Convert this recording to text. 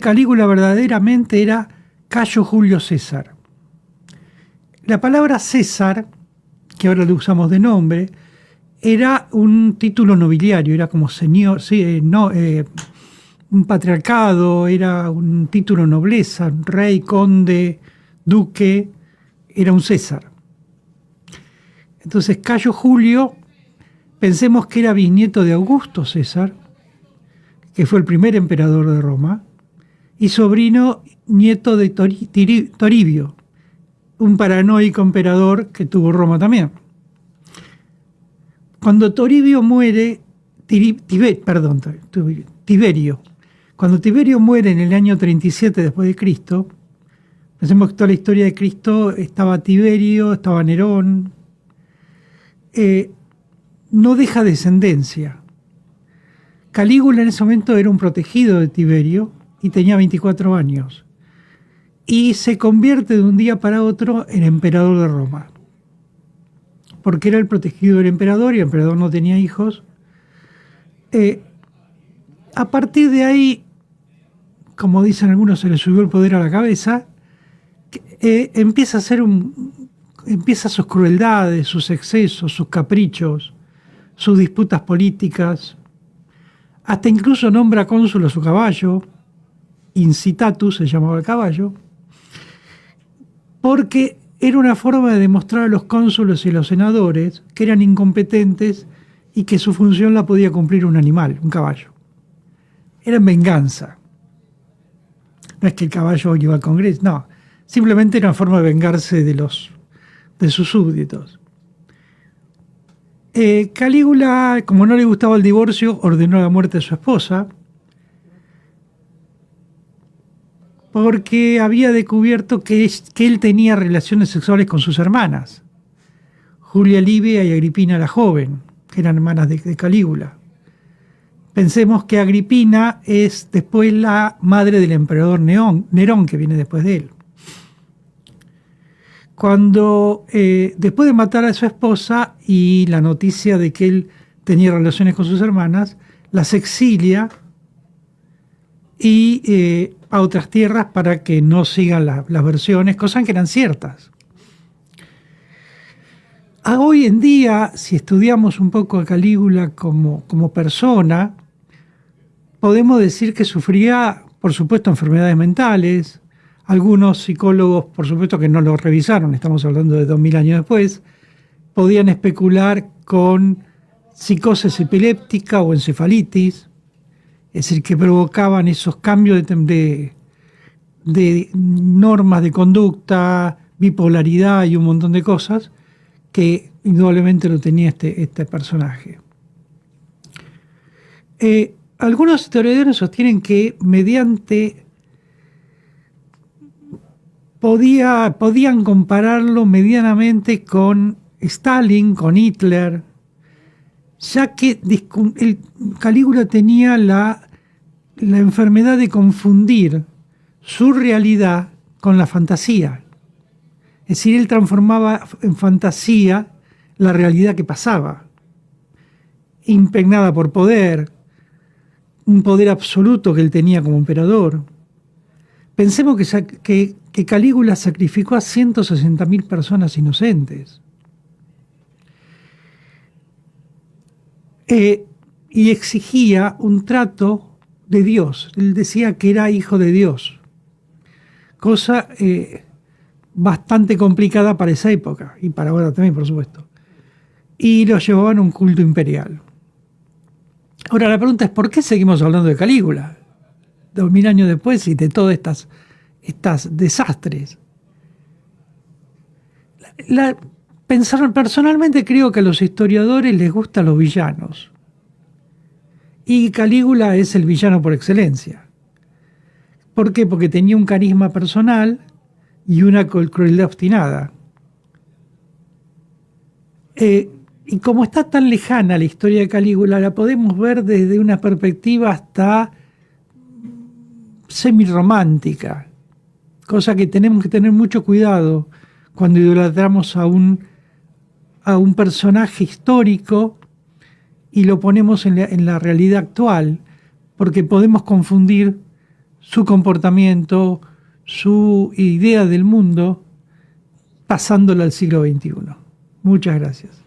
Calígula verdaderamente era Cayo Julio César. La palabra César, que ahora le usamos de nombre, era un título nobiliario, era como señor, un patriarcado, era un título de nobleza, rey, conde, duque, era un César. Entonces Cayo Julio, pensemos que era bisnieto de Augusto César, que fue el primer emperador de Roma, y sobrino nieto de Toribio, un paranoico emperador que tuvo Roma también. Cuando Toribio muere, Tiberio, cuando Tiberio muere en el año 37 después de Cristo, pensemos que toda la historia de Cristo estaba Tiberio, estaba Nerón, no deja descendencia. Calígula en ese momento era un protegido de Tiberio y tenía 24 años. Y se convierte de un día para otro en emperador de Roma. Porque era el protegido del emperador y el emperador no tenía hijos. A partir de ahí, como dicen algunos, se le subió el poder a la cabeza. Empieza sus crueldades, sus excesos, sus caprichos, sus disputas políticas. Hasta incluso nombra cónsul a su caballo, Incitatus se llamaba el caballo, porque era una forma de demostrar a los cónsules y los senadores que eran incompetentes y que su función la podía cumplir un animal, un caballo. Era en venganza. No es que el caballo iba al Congreso, no. Simplemente era una forma de vengarse de sus súbditos. Calígula, como no le gustaba el divorcio, ordenó la muerte de su esposa porque había descubierto que él tenía relaciones sexuales con sus hermanas, Julia Livia y Agripina la joven, que eran hermanas de Calígula. Pensemos que Agripina es después la madre del emperador Nerón, que viene después de él. Cuando, después de matar a su esposa y la noticia de que él tenía relaciones con sus hermanas, las exilia y a otras tierras para que no sigan las versiones, cosas que eran ciertas. Hoy en día, si estudiamos un poco a Calígula como persona, podemos decir que sufría, por supuesto, enfermedades mentales. Algunos psicólogos, por supuesto, que no lo revisaron, estamos hablando de 2000 años después, podían especular con psicosis epiléptica o encefalitis, es decir, que provocaban esos cambios de normas de conducta, bipolaridad y un montón de cosas que indudablemente lo tenía este personaje. Algunos historiadores sostienen que podían compararlo medianamente con Stalin, con Hitler, ya que Calígula tenía la enfermedad de confundir su realidad con la fantasía. Es decir, él transformaba en fantasía la realidad que pasaba, impregnada por poder, un poder absoluto que él tenía como emperador. Pensemos que Calígula sacrificó a 160.000 personas inocentes. Y exigía un trato de Dios. Él decía que era hijo de Dios. Cosa bastante complicada para esa época, y para ahora también, por supuesto. Y lo llevaban a un culto imperial. Ahora la pregunta es, ¿por qué seguimos hablando de Calígula 2000 años después y de todos estos desastres? Personalmente creo que a los historiadores les gustan los villanos. Y Calígula es el villano por excelencia. ¿Por qué? Porque tenía un carisma personal y una crueldad obstinada. Y como está tan lejana la historia de Calígula, la podemos ver desde una perspectiva hasta semirromántica, cosa que tenemos que tener mucho cuidado cuando idolatramos a un personaje histórico y lo ponemos en la realidad actual, porque podemos confundir su comportamiento, su idea del mundo, pasándolo al siglo XXI. Muchas gracias.